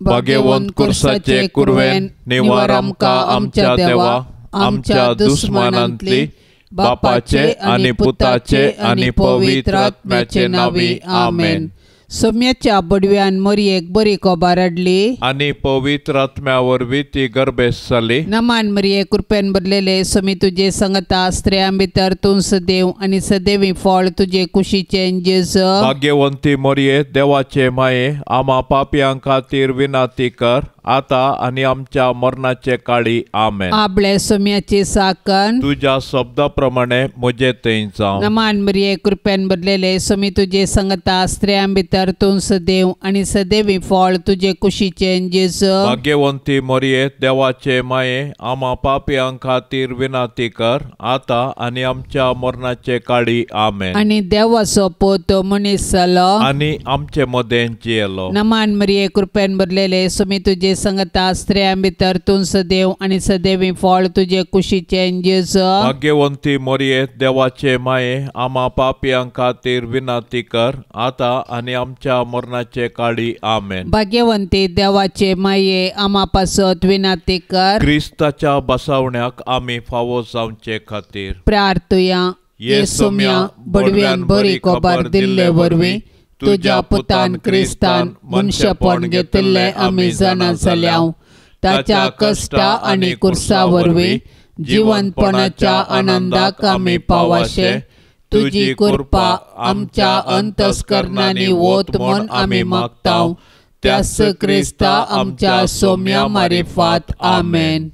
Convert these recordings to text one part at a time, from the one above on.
भाग्यवंत कुर्साचे कुरवेन निवार आमकां आमच्या देवा आमच्या दुस्मनांतली बापाचे आनी पुताचे आनी पवित्र आत्म्याचे नावी आमेन। सोम्याच्या बडव्यान मरियेक बरी खबर हाडली आनी पवित्र आत्म्या वरवीं ती गर्भेस जाली। नमान मरिये कृपेन भरलेले सोमी तुजे संगता स्त्रियां भितर तूं सदैव आनी सदैवी फळ तुजे कुशीचे जेजू। भाग्यवंती मरिये देवाचे माये आम्हा पापियां खातीर विनाती कर आता आनी आमच्या मरणाचे काळी आमेन। आपले सोम्याची साकन तुझ्या शब्दा प्रमाणे म्हजे थंय जावं। नमान मरिये कृपेन भरलेले सोमी तुजे संगता स्त्रियां भितर तूं सदैव आनी सदैवी फळ तुजे कुशीचे जेजू। भाग्यवंती मरिये देवाचे माये आम्हा पापियां खातीर विनाती कर आता आनी आमच्या मरणाचे काळी आमेन। आनी देवाचो पोत मनीस जालो आनी आमचे मदें जियेलो। नमान मरिये कृपेन भरलेले सोमी तुजे संगता स्त्रियां भितर तूं सदैव आनी सदैवी फळ तुजे कुशीचे जेजू। भाग्यवंती मरिये देवाचे माये आम्हा पापियां खातीर विनाती कर आता आनी आमच्या मरणाचे काळी आमेन। भाग्यवंती देवाचे माये आम्हा पासत विनाती कर क्रिस्ताच्या बसवण्याक आमी फावो जावचे खातीर प्रार्थुया। येसुम्या बडव्यान बरी खबर दिल्ले वरवीं तुज्या पुतान क्रिस्तान मनशापण घेतिल्ले आमी जाणा जाल्याव ताच्या कश्टा आनी कुर्सा वरवीं जिवंतपणाच्या आनंदाक आमी पावाशे तुजी कृपा आमच्या अंतस्करणांनी वोत म्हूण आमी मागताव त्यास क्रिस्ता आमच्या सोम्या मारिफात आमेन।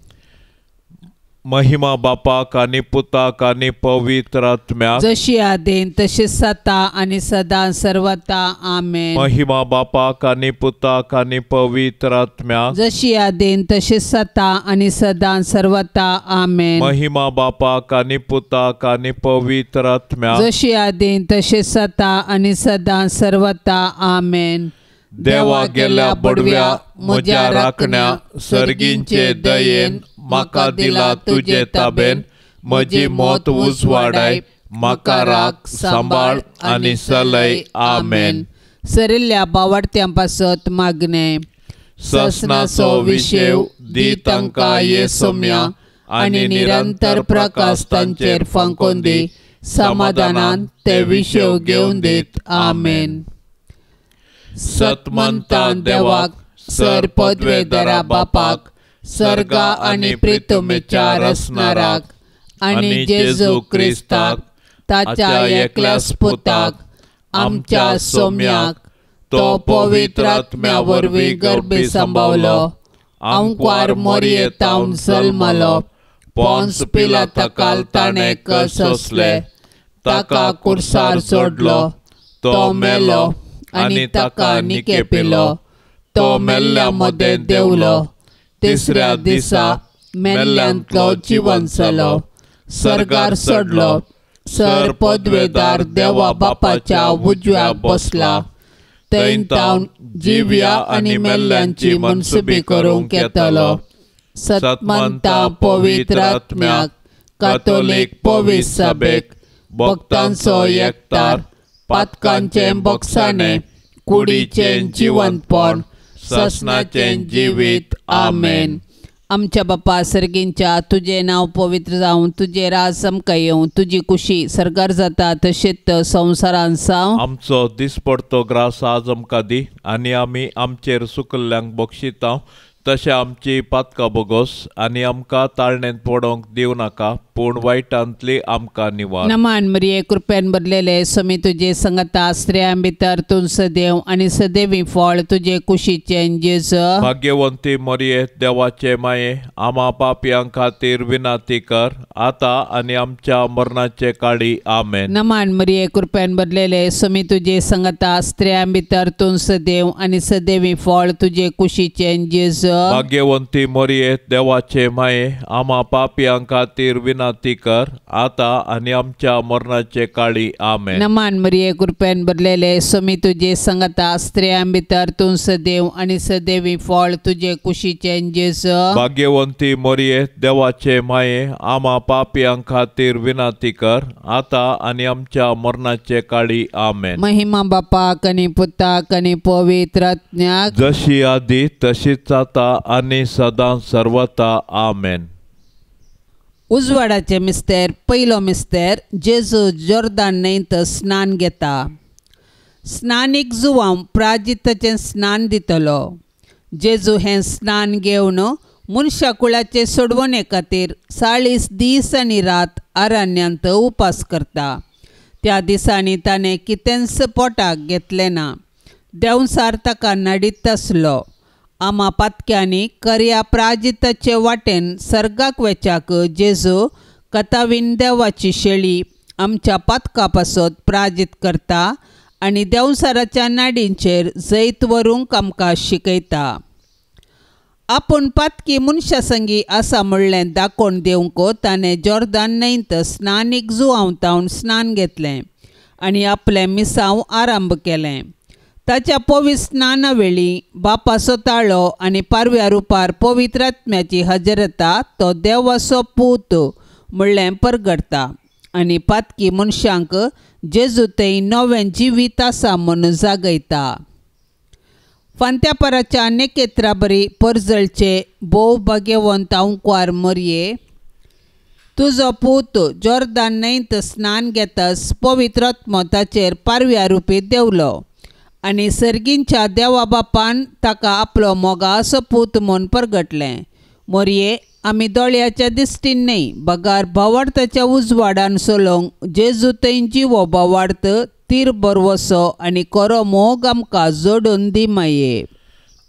महिमा बापाक आनी पुताक आनी पवित्र आत्म्याक जशी आदेन तशी सता आनी सदां सर्वता आमेन। महिमा बापाक आनी पुताक आनी पवित्र आत्म्याक जशी आदेन तशी सता आनी सदां सर्वता आमेन। महिमा बापाक आनी पुताक आनी पवित्र आत्म्याक जशी आदेन तशी सता आनी सदां सर्वता आमेन। देवा गेल्या बडव्या म्हज्या राखण्या सर्गींचे दयेन म्हाका दिला तुजे ताबेन म्हजी मोत उजवाडाय म्हाका राख सांबाळ आनी चलय आमेन। सरिल्ल्या बावडत्यां पासत मागणे ससनाचो विशेव दी तांकां येसुम्या आनी निरंतर प्रकाश तांचेर फांकून दी समाधानान ते विशेव घेवन दीत आमेन। सतमंता देवाक सर पदवेदरा बापाक सर्गा आनी प्रितुमेच्या रसनाराक आनी जेजू क्रिस्ताक ताच्या एकल्याच पुताक आमच्या सोम्याक तो पवित्र आत्म्या वरवीं गर्भी सांबावलो अंकुर मोरयेतावन जल्मलो पोंस पिलाताकाल ताणें सोंसले ताका कुर्सार सोडलो तो मेलो आनी ताका निकेपिलो तो मेल्ल्या मदें देवलो तिसऱ्या दिसा मेल्ल्यांतलो जिवंत जालो सर्गार चडलो सर पदवेदार देवा बापाच्या उजव्याक बसला थंय तावन जिव्या आनी मेल्ल्यांची मनसुबी करूंक येतलो। सतमंता पवित्र आत्म्याक कातोलीक पवित्र सभेक भक्तांचो एकठार पातकांचें बगसाणें कुडीचें जिवंतपण ससनाचें जिवीत आमेन। आमच्या बापा सर्गींच्या तुझे नाव पवित्र जावं तुझे राज आमकां येवं तुजी कुशी सर्गार जाता तशेंच संवसारांत जावं। आमचो दिसपडतो ग्रास आज आमकां दी आनी आमी आमचेर सुकल्ल्यांक बक्षिता तशें आमची पातकां बोगोस आनी आमकां ताळणेंत पडोवंक दिवं नाका पूण वायटांतली आमकां निवार। नमान मरिये कृपेन भरलेले सोमी तुजे संगता स्त्रियां भितर तूं सदैव आनी सदैवी फळ तुजे कुशीचे जेजू। भाग्यवंती मरिये देवाचे माये आम्हा पापियां खातीर विनाती कर आता आनी आमच्या मरणाचे काळी आमेन। नमान मरिये कृपेन भरलेले सोमी तुजे संगता स्त्रियां भितर तूं सदैव आनी सदैवी फळ तुजे कुशीचे जेजू। भाग्यवंती मरिये देवाचे माये आम्हा पापियां खातीर विनंती कर आता आणि आमच्या मरणाचे काळी आमेन. नमान मरिये कृपेन भरलेले स्वामी तुझे संगता स्त्रियां भितर तूं सदैव आणि सदैवी फळ तुझे कुशीचे जेजू. भाग्यवंती मरिये देवाचे माये आम्हा पापियां खातीर विनंती कर आता आणि आमच्या मरणाचे काळी आमेन. महिमा बापाक आणि पुताक आणि पवित्र आत्म्याक जशी आधी तशीच आता आणि सदां सर्वता आमेन. उजवाडाचे मिस्तेर पयलो मिस्तेर जेजू जॉर्दान न्हंयत स्नान घेता. स्नानीक जुवांव प्राजिताचें स्नान दितलो. जेजू हें स्नान घेवन मनशा कुळाचे सोडवणे खातीर 40 दीस आनी रात अरण्यांत उपास करता. त्या दिसांनी ताणें कितेंच पोटाक घेतलें ना. देंवसार ताका नडीत आसलो. आमा पातक्यांनी कर्या प्राजिताचे वाटेन सर्गाक वेचाक जेजू कतावीन देवाची शेळी आमच्या पातका पासत प्राजीत करता आनी देंवसाराच्या नाडींचेर जैत व्हरूंक आमकां शिकयता. आपूण पातकी मनशा संगी आसा म्हणलें दाखोवन दिवंक ताणें जॉर्दान न्हंयत स्नानीक जुवांवतावन स्नान घेतलें आनी आपलें मिसांव आरंभ केलें. ताच्या पवित्र स्नाना वेळी बापाचो ताळो आनी पारव्या रुपार पवित्र आत्म्याची हजरता तो देवाचो पूत म्हणलें परगडता आनी पातकी मनशांक जेजू थंय नवें जिवीत आसा म्हूण जागयता. फांत्यापराच्या नेकेत्राबरी परजळचे भोव भाग्यवंत अंकवार मरिये तुजो पूत जॉर्दान न्हंयत स्नान घेतास पवित्र आत्मो ताचेर पारव्या रुपी देवलो आनी सर्गींच्या देवा बापान ताका आपलो मोगाचो पूत म्हूण परगटलें. मरिये आमी दोळ्याच्या दिश्टीन न्हय बगार भावार्थाच्या उजवाडान सोलोंक जेजू थंय जिवो भावार्थ तीर बरवसो आनी खरो मोग आमकां जोडून दी माये.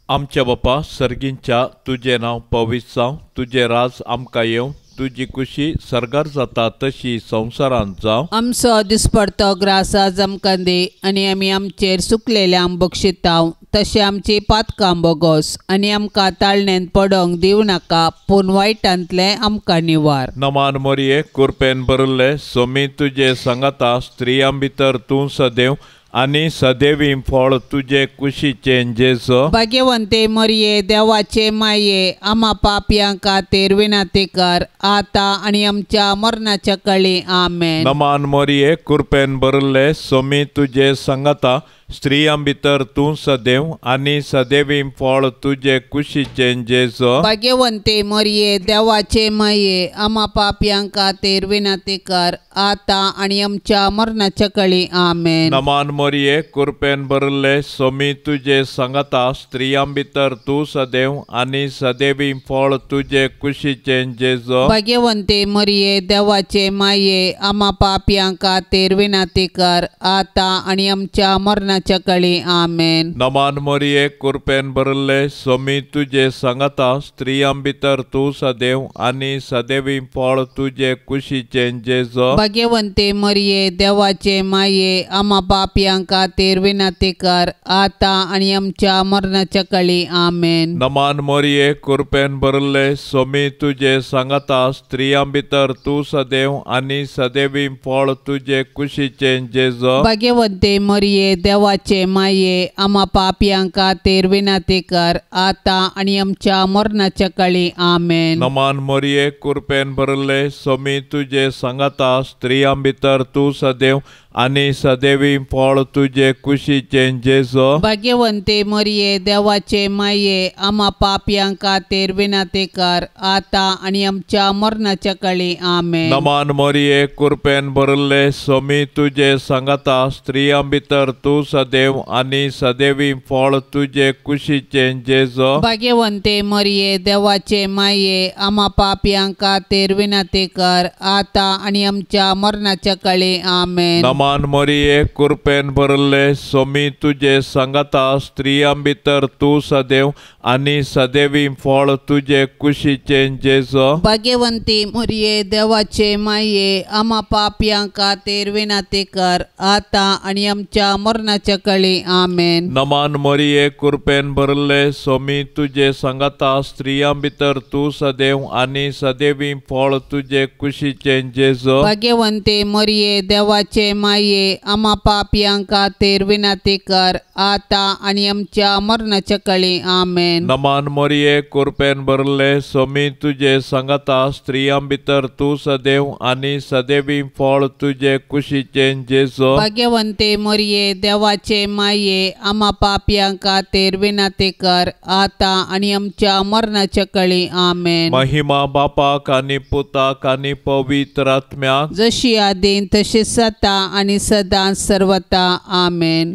आमच्या बापा सर्गींच्या तुझे नांव पवित्र जावं. तुझे राज आमकां येवं. तुजी खुशी सर्गार जाता तशी संवसारांत जावं. आमचो दिसपडतो ग्रास आज आमकां दी आनी आमी आमचेर सुकलेल्यांक बक्षितांव तशें आमची पातकां बोगोस आनी आमकां ताळणेंत पडोंक दिवं नाका पूण वायटांतलें आमकां निवार. नमान मरिये कृपेन भरले स्वामी तुजे संगता स्त्रियां भितर तूं सदैव आनी सदैवी फळ तुजे कुशीचे जेजू. भाग्यवंते मरिये देवाचे माये आम्हा पापियां खातीर विनंती कर आता आनी आमच्या मरणाच्या काळी आमेन. नमान मरिये कृपेन भरले स्वामी तुजे संगता स्त्रियां भितर तूं सदैव आनी सदैवी फळ तुजे कुशीचे जेजू. भाग्यवंते मरिये देवाचे माये आम्हा पापियां खातीर विनंती कर आता आनी आमच्या मरणाच्या काळी आमेन. नमान मरिये कृपेन भरले स्वामी तुजे संगता स्त्रियां भितर तूं सदैव आनी सदैवी फळ तुजे कुशीचे जेजू. भाग्यवंते मरिये देवाचे माये आम्हा पापियां खातीर विनंती कर आता आनी आमच्या मरणाच्या काळी आमेन. नमान मरिये कृपेन भरले स्वामी तुजे संगता स्त्रियां भितर तूं सदैव आनी सदैवी फळ तुजे कुशीचे जेजू. भाग्यवंते मरिये देवाचे माये आम्हा पापियां खातीर विनंती कर आता आनी आमच्या मरणाच्या काळी आमेन. नमान मरिये कृपेन भरले स्वामी तुजे संगता स्त्रियां भितर तूं सदैव आनी सदैवी फळ तुजे कुशीचे जेजू. भाग्यवंते मरिये देवाचे माये आम्हा पापियां खातीर विनंती कर आता आनी आमच्या मरणाच्या काळी आमेन. नमान मरिये कृपेन भरले स्वामी तुजे संगता स्त्रियां भितर तूं सदैव आनी सदैवी फळ तुजे कुशीचे जेजू. भाग्यवंते मरिये देवाचे माये आम्हा पापियां खातीर विनंती कर आता आनी आमच्या मरणाच्या काळी आमेन. नमान मरिये कृपेन भरले स्वामी तुजे संगता स्त्रियां भितर तूं सदैव आनी सदैवी फळ तुजे कुशीचे जेजू. भाग्यवंते मरिये देवाचे माये आम्हा पापियां खातीर विनंती कर आता आनी आमच्या मरणाच्या काळी आमेन. नमान मरिये कृपेन भरले सोमी तुझे सांगता स्त्रियां भितर तू सदैव आणि सदैवी फळ तुझे कुशीचे जेजो भाग्यवंती मरिये देवाचे माये आम्हा पापियां खातीर विनंती कर आता आणि आमच्या मरणाच्या काळी आमेन. नमान मरिये कृपेन भरले सोमी तुझे सांगता स्त्रियां भितर तू सदैव आणि सदैवी फळ तुझे कुशीचे जेजो भाग्यवंती मरिये देवाचे माये आम्हा पापियां खातीर विनंती कर आता आणि आमच्या मरणाच्या काळी आमेन. नमान मरिये कृपेन भरले सोमी तुझे सांगता स्त्रियां भितर तू सदैव आणि सदैवी फळ तुझे कुशीचे जेजो भाग्यवंती मरिये देवाचे माये आम्हा पापियां खातीर विनंती कर आता आणि आमच्या मरणाच्या काळी आमेन. महिमा बापाक आणि पुताक आणि पवित्र आत्म्याक जशी आदीन तशीच आता आणि सदां सर्वता आमेन.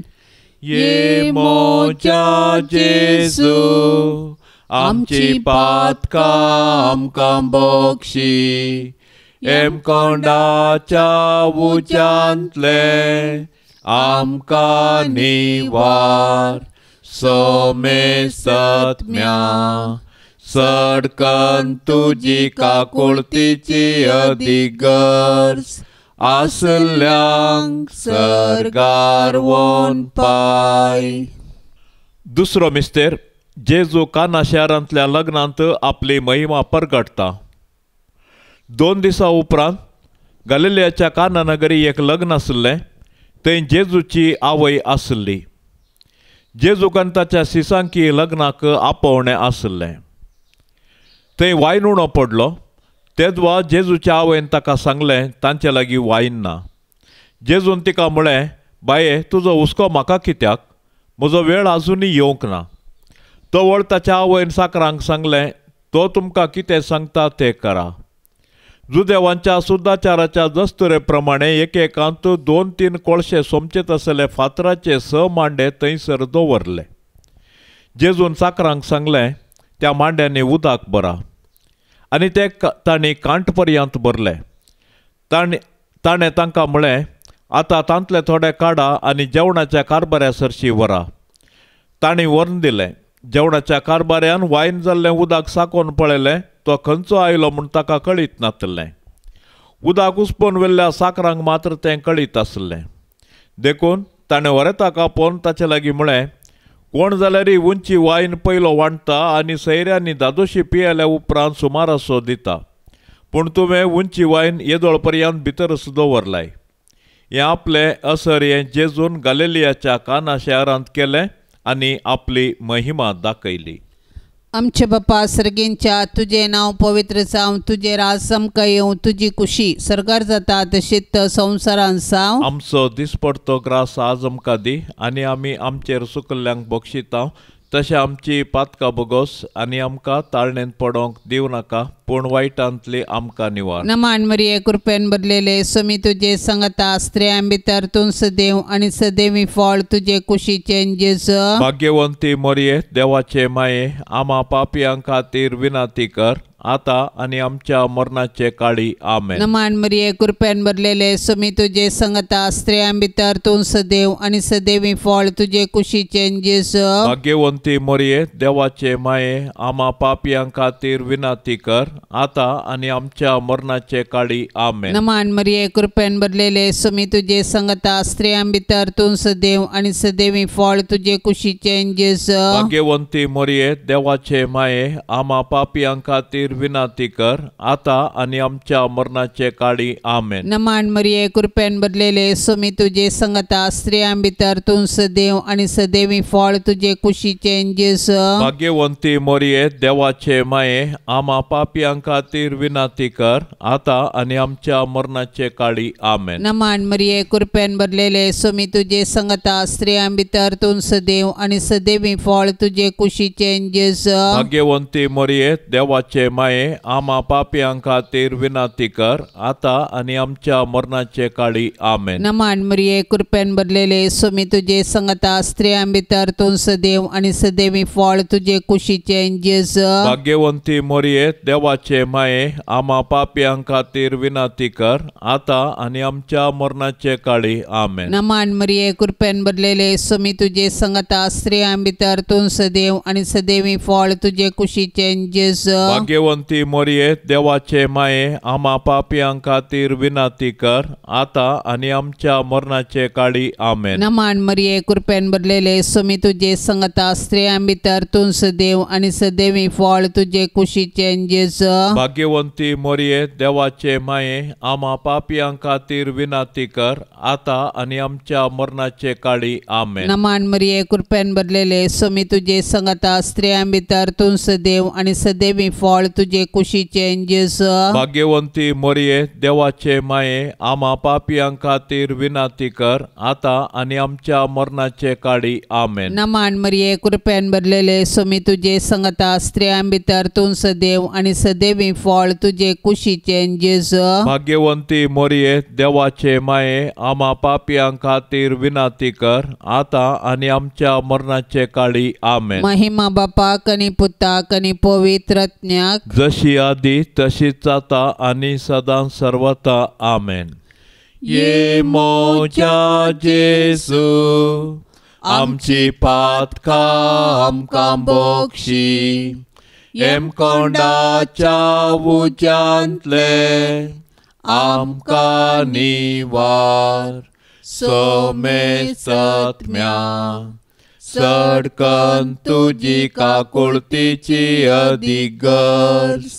ये मोच्या जेजू आमची पातकां आमकां बक्षी एम कोंडाच्या उज्यांतले आमकां निवार सोमे सत्म्या सडकन तुजी काकुळतीची अधिगर्ज आसल्यांक सरगार वोन पाय. दुसरो मिस्तेर जेजू काना शारांतल्या लग्नांत आपली महिमा परगटता. 2 दिसां उपरांत गलिलियाच्या काना नगरी एक लग्न आसलें. थंय जेजूची आवय आसली. जेजूकान ताच्या सिसांकी लग्नाक आपोवणें आसलें. थंय वायन उणो पडलो. तेदवा जेजूच्या आवयन ताका सांगलें तांचे लागीं वायन ना. जेजून तिका म्हळें, बाये तुजो हुस्को म्हाका कित्याक, म्हजो वेळ आजुनूय येवंक ना. तो वळ ताच्या आवयन साकरांक सांगलें, तो तुमकां कितें सांगता तें करा. जुदेवांच्या सुद्दाचाराच्या दस्तुरे प्रमाणे एकेकांत 2-3 कोळशे सोमचेत आसले फातराचे 6 मांडे थंयसर दवरले. जेजून साकरांक सांगलें, त्या मांड्यांनी उदक भरा. आनी ते तांणी कांट पर्यंत भरले. ताणें तांकां म्हळें, आतां तांतले थोडे काडा आनी जेवणाच्या कारबाऱ्या सरशी व्हरा. तांणी व्हरून दिलें. जेवणाच्या कारबाऱ्यान वायन जाल्लें उदक साकोन पळयलें. तो खंयचो आयलो म्हूण ताका कळीत नासलें. उदक उसपून व्हेल्ल्या साकरांक मात्र तें कळीत आसलें. देखून ताणें वरेताक आपोवन ताचे लागीं म्हळें, कोण जाल्यार उंची वायन पयलो वांडटा आनी सयऱ्यांनी दादोशी पियेल्या उपरांत सुमारासो दिता. पूण तुवें उंची वायन येदोळ पर्यंत भितरच दवरलाय. हें आपलें असर हें जेजून गलिलियाच्या काना शारांत केलें आनी आपली महिमा दाखयली. आमचे बापा सर्गेंच्या तुझे नांव पवित्र जावं, तुझे राज आमकां येवं, तुजी कुशी सरकार जाता तशीच संवसारांत जावं. आमचो दिसपडतो ग्रास आज आमकां दी आनी आमी आमचेर चुकल्ल्यांक बक्षिता तशें आमची पातकां बोगोस आनी आमकां ताळणेंत पडोवंक दिव नाका, पूण वायटांतली आमकां निवार. नमान मरिये कृपेन भरलेले सोमी तुजे सांगता स्त्रियां भितर तूं सदैव आनी सदैवी फळ तुजे कुशीचे जेजू भाग्यवंती मरिये देवाचे माये आम्हा पापियां खातीर विनंती कर आता आनी आमच्या मरणाचे काळी आमेन. नमान मरिये कृपेन भरलेले सोमी तुजे सांगता स्त्रियां भितर तूं सदैव आनी सदैवी फळ तुजे कुशीचे जेजू भाग्यवंती मरिये देवाचे माये आम्हा पापियां खातीर विनंती कर आता आनी आमच्या मरणाचे काळी आमेन. नमान मरिये कृपेन भरलेले सोमी तुजे सांगता स्त्रियां भितर तूं सदैव आनी सदैवी फळ तुजे कुशीचे जेजू भाग्यवंती मरिये देवाचे माये आम्हा पापियां खातीर विनंती कर आता आनी आमच्या मरणाचे काळी आमेन. नमान मरिये कृपेन भरलेले सोमी तुजे सांगता स्त्रियां भितर तूं सदैव आनी सदैवी फळ तुजे कुशीचे जेजू भाग्यवंती मरिये देवाचे माये आम्हा पापियां खातीर विनंती कर आता आनी आमच्या मरणाचे काळी आमेन. नमान मरिये कृपेन भरलेले सोमी तुजे सांगता स्त्रियां भितर तूं सदैव आनी सदैवी फळ तुजे कुशीचे जेजू भाग्यवंती मरिये देवाचे माये आम्हा पापियां खातीर विनाती कर, आता आणि आमच्या मरणाचे काळी आमेन. नमान मरिये कृपेन भरलेले स्वामी तुझे संगता स्त्रियां भितर तूं सदैव आणि सदैवी फळ तुझे कुशीचे जेजू. भाग्यवंती मोरये देवाचे माये आम्हा पापियां खातीर विनाती कर, आता आणि आमच्या मरणाचे काळी आमेन. नमान मरिये कृपेन भरलेले स्वामी तुझे संगता स्त्रियां भितर तूं सदैव आणि सदैवी फळ तुझे कुशीचे जेजू. भाग्यवंती मोरये देवाचे माये आम्हा पापियां खातीर विनाती कर, आता आणि आमच्या मरणाचे काळी आमेन. नमान मरिये कृपेन भरलेले स्वामी तुझे संगता स्त्रियां भितर तूं सदैव आणि सदैवी फळ तुझे कुशीचे जेजू. भाग्यवंती मोरये देवाचे माये आम्हा पापियां खातीर विनाती कर, आता आणि आमच्या मरणाचे काळी आमेन. नमान मरिये कृपेन भरलेले स्वामी तुझे संगता स्त्रियां भितर तूं सदैव आणि सदैवी फळ तुझे कुशीचे जेजू. भाग्यवंती मोरये देवाचे माये आम्हा पापियां खातीर विनाती कर, आता आणि आमच्या मरणाचे काळी आमेन. नमान मरिये कृपेन भरलेले स्वामी तुझे संगता स्त्रियां भितर तूं सदैव आणि सदैवी फळ तुझे कुशीचे जेजू. भाग्यवंती मोरये देवाचे माये आम्हा पापियां खातीर विनाती कर, आता आणि आमच्या मरणाचे काळी आमेन. महिमा बापाक आणि पुताक आणि पवित्रत्म्याक जशी आधी तशीच आता आणि सदां सर्वथा आमेन. ये मोच्या जेजू आमची पातकां आमकां बक्षी, एम कोंडाच्या उज्यांतले आमकां निवार, सोमे सत्म्या सडकन तुजी काकुळतीची अधिगर्ज,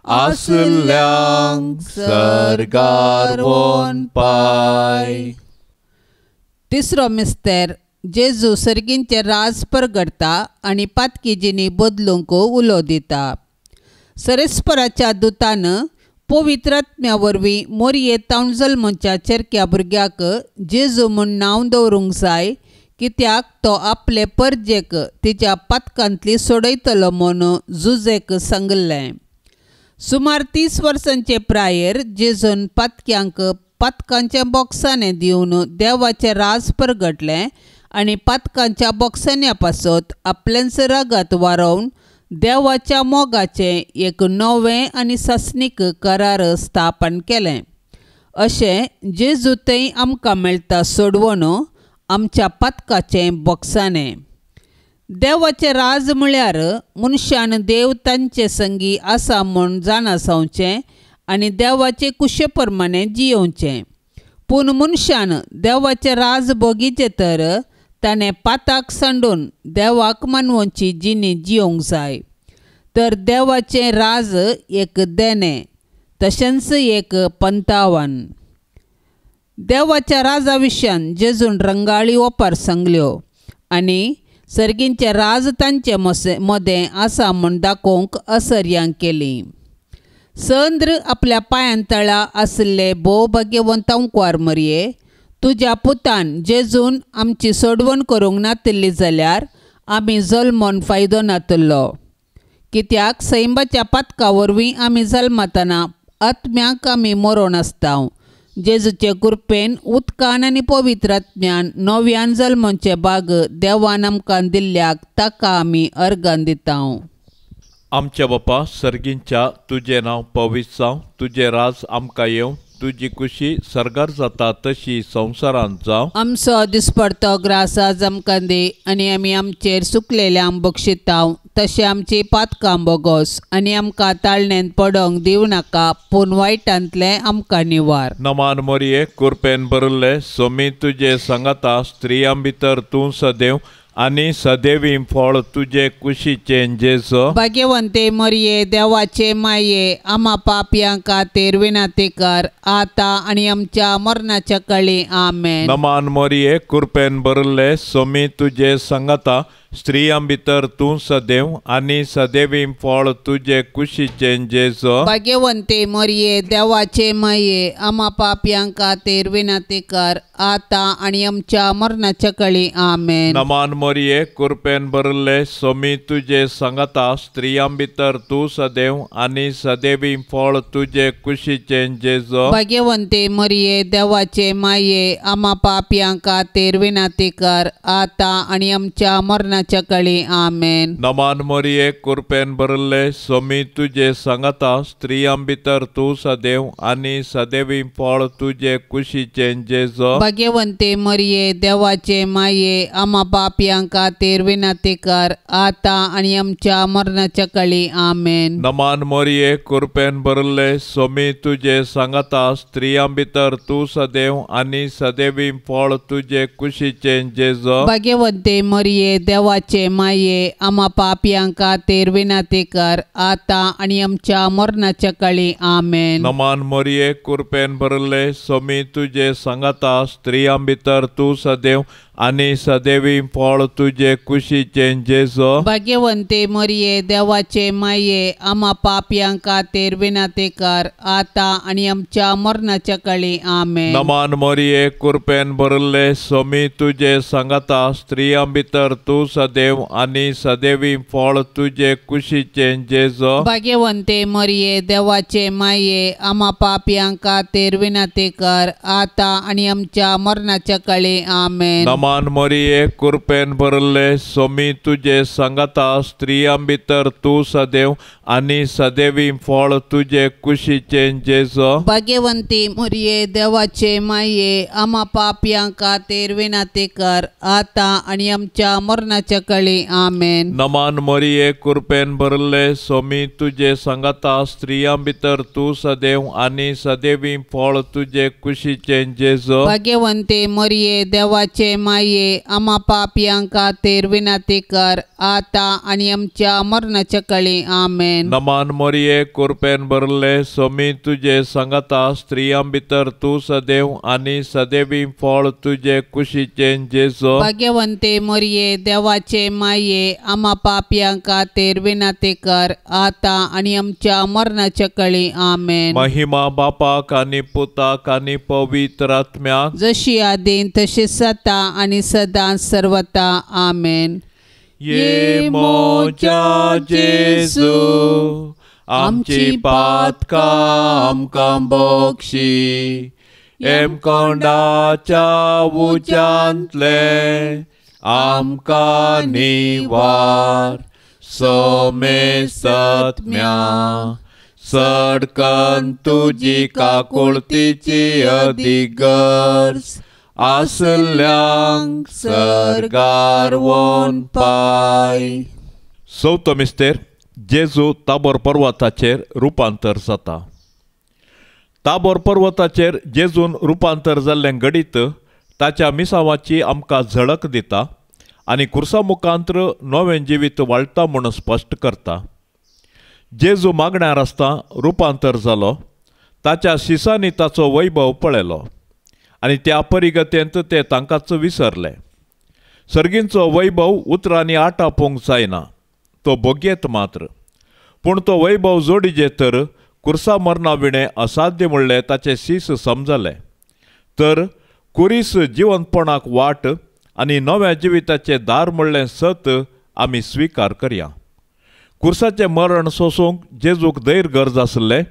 आसल्यांक सर्गार व्होन पाय. तिसरो मिस्तेर जेजू सर्गींचे राज परगडता आणि पातकिजींनी बदलूंक उलो दिता. सरेस्पराच्या दुतान पवित्रात्म्या वरवीं मोरये तावंजल्मच्या चेरक्या भुरग्याक जेजू म्हूण नांव दवरूंक जाय, कित्याक तो आपले परजेक तिच्या पातकांतली सोडयतलो म्हूण जुजेक सांगलें. सुमार 30 वर्सांचे प्रायर जेजून पातक्यांक पातकांच्या बॉक्सांनी दिवन देवाचें राज परगटलें आणि पातकांच्या बॉक्सांनी पासत आपल्याच रागात वारोवन देवाच्या मोगाचें एक नवें आनी सस्नीक करार स्थापन केलें. अशें जेजू थंय आमकां मेळटा सोडवण आमच्या पातकाचें बॉक्सांनी. देवाचें राज म्हळ्यार मनशान देव तांचे संगी आसा म्हूण जाणा सावचें आनी देवाचे कुशे प्रमाणे जियोवचें. पूण मनशान देवाचें राज भोगीचें तर ताणें पाताक सांडून देवाक मानवची जिणी जियोंक जाय. तर देवाचें राज एक देणें, तशेंच एक पंतावन. देवाच्या राजा विशयान जेजून रंगाळी ओपार सांगल्यो आनी सर्गींचें राज तांचे मदें आसा म्हूण दाखोवंक असर्यांक केली. संद्र आपल्या पांयां तळा आसले भोव भाग्यवंतांकवार मरये, तुज्या पुतान जेजून आमची सोडवण करूंक नातिल्ली जाल्यार आमी जल्मोन फायदो नातलो. कित्याक सैमाच्या पातका वरवीं आमी जल्मतना आत्म्याक आमी मरोन आसताव. जेजूचे कृपेन उदकान आनी पवित्रात्म्यान नव्यान जल्मोवचे भाग देवान आमकां दिल्ल्याक ताका आमी अर्गान दिताव. आमच्या बापा सर्गींच्या तुझे नांव पवित्र जावं, तुझे राज आमकां येवं, तुजी कुशी सर्गार जाता तशी संवसारांत जावं. आमचो दिसपडतो ग्रास आज आमकां दे आनी आमी आमचेर सुकलेल्यांक बक्षिताव. तशें आमची पातकां बोगोस आनी आमकां ताळणेंत पडोंक दिवं नाका, पूण वायटांतलें आमकां निवार. नमान मोरये कृपेन भरले सोमी तुजे सांगाता स्त्रियां भितर तूं सदैव आनी सदैवी फळ तुजे कुशीचे जेजू. भाग्यवंते मरिये देवाचे माये आम्हा पापयां खातीर विनाती कर, आता आनी आमच्या मरणाच्या काळी आमेन. नमान मोरये कृपेन भरले सोमी तुजे सांगाता स्त्रियां भितर तूं सदैव आनी सदैवी फळ तुझे कुशीचें जेजो. भाग्यवंते मरिये देवाचे माये आम्हा पापयांक खातीर विनंती कर आता आणि आमच्या मरणाच्या काळी आमेन. नमान मरिये कृपेन भरले सोमी तुझे सांगता स्त्रियां भितर तूं सदैव आनी सदैवी फळ तुझे कुशीचें जेजो. भाग्यवंते मरिये देवाचे माये आम्हा पापयांक खातीर विनंती कर आता आणि आमच्या मरणाच्या काळी आमेन. नमान मरिये कृपेन भरले सोमी तुझे सांगता स्त्रियां भितर तूं सदैव आनी सदैवी फळ तुझे कुशीचें जेजो. भाग्यवंते मरिये देवाचे माये आम्हा पापयांक खातीर विनंती कर आता आणि आमच्या मरणाच्या काळी आमेन. नमान मरिये कृपेन भरले सोमी तुझे सांगता स्त्रियां भितर तूं सदैव आनी सदैवी फळ तुझे कुशीचें जेजो. भाग्यवंते मरिये देवाचे माये आम्हा पापयांक खातीर विनंती कर आता आणि आमच्या मरणाच्या काळी आमेन. नमान मरिये कृपेन भरले सोमी तुझे सांगता स्त्रियां भितर तूं सदैव आनी सदैवी फळ तुझे कुशीचें जेजो. भाग्यवंते मरिये देवाचे माये आम्हा पापयांक खातीर विनंती कर आता आणि आमच्या मरणाच्या काळी आमेन. नमान मरिये कृपेन भरले सोमी तुझे सांगता स्त्रियां भितर तूं सदैव आनी सदैवी फळ तुझे कुशीचें जेजो. भाग्यवंते मरिये देवाचे माये आम्हा पापयांक खातीर विनंती कर आता आणि आमच्या मरणाच्या काळी आमेन. नमान मरिये कृपेन भरले सोमी तुझे सांगता स्त्रियां भितर तूं सदैव आनी सदैवी फळ तुझे कुशीचें जेजो. भाग्यवंती मरिये देवाचे माये आम्हा पापयांक खातीर विनंती कर आता आणि आमच्या मरणाच्या काळी आमेन. नमान मरिये कृपेन भरले सोमी तुझे सांगता स्त्रियां भितर तूं सदैव आनी सदैवी फळ तुझे कुशीचें जेजो. भाग्यवंते मरिये देवाचे माये आम्हा पापयांक खातीर विनंती कर आता आणि आमच्या मरणाच्या काळी आमेन. नमान मरिये कृपेन भरले सोमी तुझे सांगता स्त्रियां भितर तूं सदैव आनी सदैवी फळ तुझे कुशीचें जेजो. भाग्यवंते मरिये देवाचे माये आम्हा पापयांक खातीर विनंती कर आता आणि आमच्या मरणाच्या काळी आमेन. महिमा बापाक आनी पुताक आनी पवित्र आत्म्याक जशी आदीन तशीच आता आणि सदां सर्वता आमेन. ये मोच्या जेजू आमची पातकां आमकां बक्षी एम कोंडाच्या उज्यांतले आमकां निवार सोमे सत्म्या सडकन तुजी काकुळतीची अधिगर्ज आसल्यांक सरगार वोन पाय. चवथो मिस्तेर जेजू ताबोर पर्वताचेर रुपांतर जाता. ताबोर पर्वताचेर जेजून रुपांतर जाल्लें घडीत ताच्या मिसावाची आमकां झळक दिता आनी कुर्सा मुखांत्र नवें जिवीत वाळटा म्हूण स्पश्ट करता. जेजू मागण्यार आसता रुपांतर जालो, ताच्या शिसांनी ताचो वैभव पळयलो आनी त्या परिगतेंत ते तांकांच विसरले. सर्गींचो वैभव उतरांनी आटापोवंक जायना, तो बोगयेत मात्र. पूण तो वैभव जोडिजे तर कुर्सा मरणा विणें असाध्य म्हणलें ताचे शीस समजले. तर कुरीस जिवंतपणाक वाट आनी नव्या जिविताचें दार म्हणलें सत आमी स्विकार करया. कुर्साचें मरण सोसूंक जेजूक धैर्य गरज आसलें,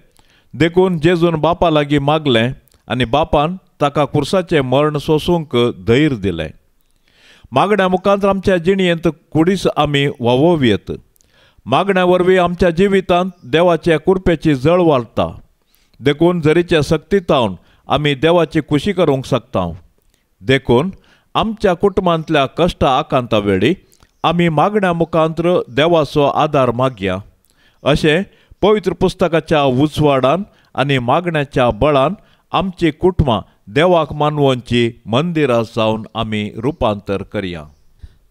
देखून जेजून बापा लागीं मागलें आनी बापान ताका कुर्साचें मरण सोसूंक धैर्य दिलें. मागण्या मुखांत आमच्या जिणयेंत कुडीस आमी वावोवयेत. मागण्या वरवीं आमच्या जिवितांत देवाच्या कृपेची जळ वाडटा. देखून जरीच्या सक्तीतावन आमी देवाची खुशी करूंक शकता. देखून आमच्या कुटुंबांतल्या कश्ट आकांता वेळी आमी मागण्या मुखांत्र देवाचो आदार मागया. अशें पवित्र पुस्तकाच्या उजवाडान आनी मागण्याच्या बळान आमची कुटुंबां देवाक मानवोवची मंदिरां जावन आमी रुपांतर करया.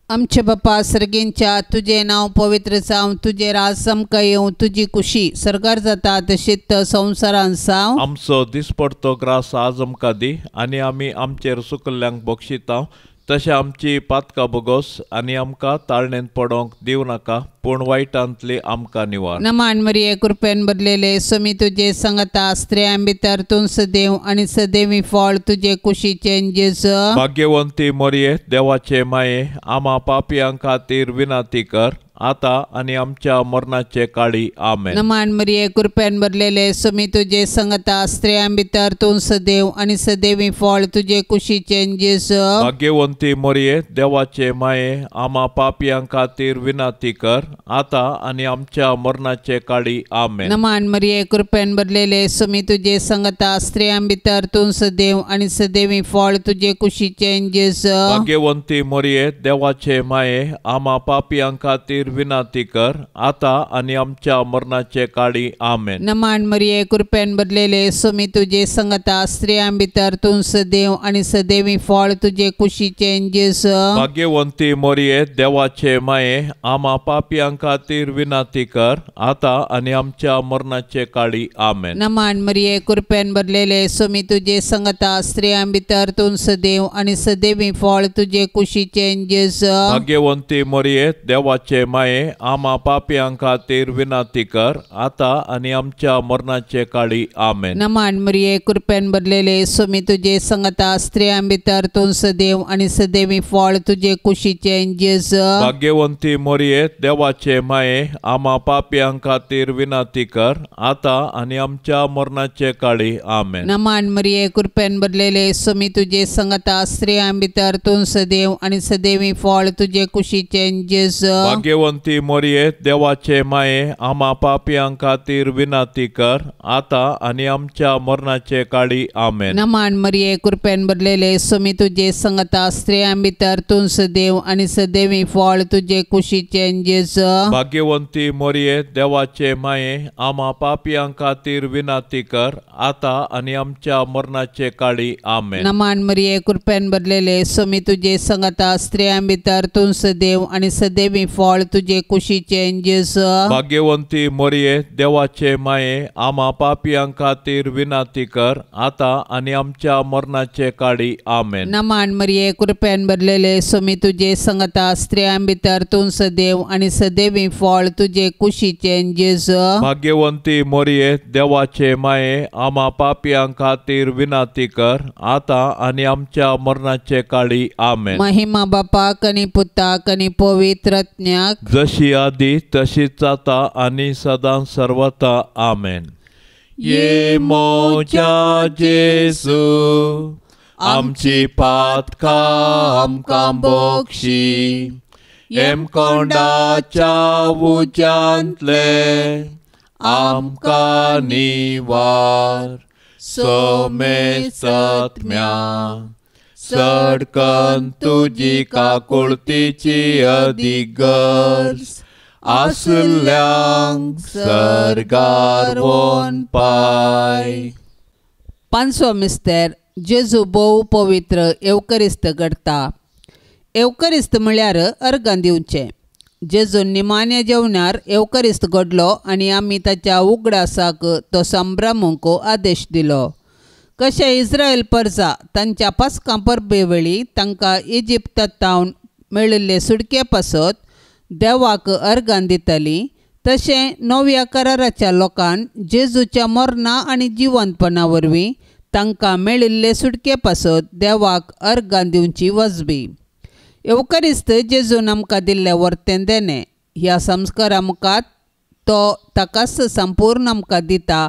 आमचे बापा सर्गींच्या तुझे नाव पवित्र जावं, तुझे राज समका येवं, तुझी खुशी सरकार जाता तशीच संवसारान जावं. आमचो दिसपडतो ग्रास आज आमकां दी आनी आमी आमचेर सुकल्ल्यांक बक्षिता. तशें आमची पातकां बोगोस आनी आमकां ताळणेन पडोंक दिव नाका, पूण वायटांतली आमकां निवार. नमान मरिये कृपेन भरलेले स्वामी तुजे संगता स्त्रियां भितर तूं सदैव आनी सदैवी फळ तुजे कुशीचे जेजू. भाग्यवंती मोरये देवाचे माये, आम्हा पापियां खातीर विनाती कर, आता आनी आमच्या मरणाचे काळी. आमेन. नमान मरिये कृपेन भरलेले स्वामी तुजे संगता स्त्रियां भितर तूं सदैव आनी सदैवी फळ तुजे कुशीचे जेजू. भाग्यवंती मोरये देवाचे माये, आम्हा पापियां खातीर विनाती कर, आता आनी आमच्या मरणाचे काळी. आमेन. नमान मरिये कृपेन भरलेले स्वामी तुजे संगता स्त्रियां भितर तूं सदैव आनी सदैवी फळ तुजे कुशीचे जेजू. भाग्यवंती मोरये देवाचे माये, आम्हा पापियां खातीर विनाती कर, आता आनी आमच्या मरणाचे काळी. आमेन. नमान मरिये कृपेन भरलेले स्वामी तुजे संगता स्त्रियां भितर तूं सदैव आनी सदैवी फळ तुजे कुशीचे जेजू. भाग्यवंती मोरये देवाचे माये, आम्हा पापियां खातीर विनाती कर, आता आनी आमच्या मरणाचे काळी. आमेन. नमान मरिये कृपेन भरलेले स्वामी तुजे संगता स्त्रियां भितर तूं सदैव आनी सदैवी फळ तुजे कुशीचे जेजू. भाग्यवंती मोरये देवाचे माये, आम्हा पापियां खातीर विनाती कर, आता आनी आमच्या मरणाचे काळी. आमेन. नमान मरिये कृपेन भरलेले स्वामी तुजे संगता स्त्रियां भितर तूं सदैव आनी सदैवी फळ तुजे कुशीचे जेजू. भाग्यवंती मोरये देवाचे माये, आम्हा पापियां खातीर विनाती कर, आता आनी आमच्या मरणाचे काळी. आमेन. नमान मरिये कृपेन भरलेले स्वामी तुजे संगता स्त्रियां भितर तूं सदैव आनी सदैवी फळ तुजे कुशीचे जेजू. भाग्यवंती मोरये देवाचे माये, आम्हा पापियां खातीर विनाती कर, आता आनी आमच्या मरणाचे काळी. आमेन. नमान मरिये कृपेन भरलेले स्वामी तुजे संगता स्त्रियां भितर तूं सदैव आनी सदैवी फळ तुजे कुशीचे जेजू. भाग्यवंती मोरये देवाचे माये, आम्हा पापियां खातीर विनाती कर, आता आनी आमच्या मरणाचे काळी. आमेन. नमान मरिये कृपेन भरलेले स्वामी तुजे संगता स्त्रियां भितर तूं सदैव आनी सदैवी फळ तुजे कुशीचे जेजू. भाग्यवंती मोरये देवाचे माये, आम्हा पापियां खातीर विनाती कर, आता आनी आमच्या मरणाचे काळी. आमेन. नमान मरिये कृपेन भरलेले स्वामी तुजे संगता स्त्रियां भितर तूं सदैव आनी सदैवी फळ तुजे कुशीचे जेजू. भाग्यवंती मोरये देवाचे माये, आम्हा पापियां खातीर विनाती कर, आता आनी आमच्या मरणाचे काळी. आमेन. महिमा बापाक आनी पुताक आनी पवित्रत्न्याक जशी आदी तशीच आता आनी सदां सर्वता. आमेन. ये मोच्या जेजू, आमची पातकां आमकां बोगशी, एम कोंडाच्या उज्यांतले आमकां निवार. सोमे सत्म्या सडकन तुजी काकुळतीची अदीक गरज, आसल्यांक सरगार वोन पाय. पांचवो मिस्तेर जेजू भोव पवित्र एवकरिस्त घडता. एवकरिस्त म्हळ्यार अर्गां दिवचें. जेजू निमाण्या जेवणार एवकरिस्त घडलो आनी आमी ताच्या उगडासाक तो संभ्रमूंक आदेश दिलो. कशें इस्रायल प्रजा तांच्या पास्कां परबे वेळी तांकां इजिप्तांत मेळिल्ले सुडके पासत देवाक अर्गां दितालीं, तशें नव्या कराराच्या लोकांन जेजूच्या मरणा आनी जिवंतपणा वरवीं तांकां मेळिल्ले सुडके पासत देवाक अर्गां दिवची वजबी. एवकरिस्त जेजून आमकां दिल्लें वर्तें देणें. ह्या संस्कारा मुखार तो ताकाच संपूर्ण आमकां दिता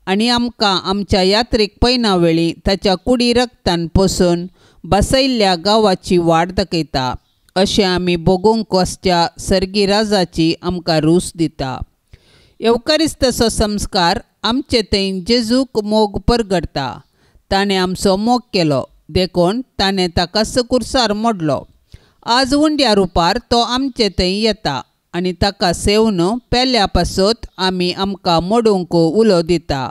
आनी आमकां आमच्या यात्रेक पैना वेळी ताच्या कुडी रक्तान पसून बसयल्ल्या गांवाची वाट दाखयता. अशें आमी भोगूंक वचच्या सर्गी राजाची आमकां रूच दिता. एवकरिस्तचो संस्कार आमचे थंय जेजूक मोग परगडटा. ताणें आमचो मोग केलो, देखून ताणें ताकाच कुर्सार मोडलो. आज उंड्या रुपार तो आमचे थंय येता आनी ताका सेवन पेल्या पासत आमी आमकां मोडूंक उलो दिता.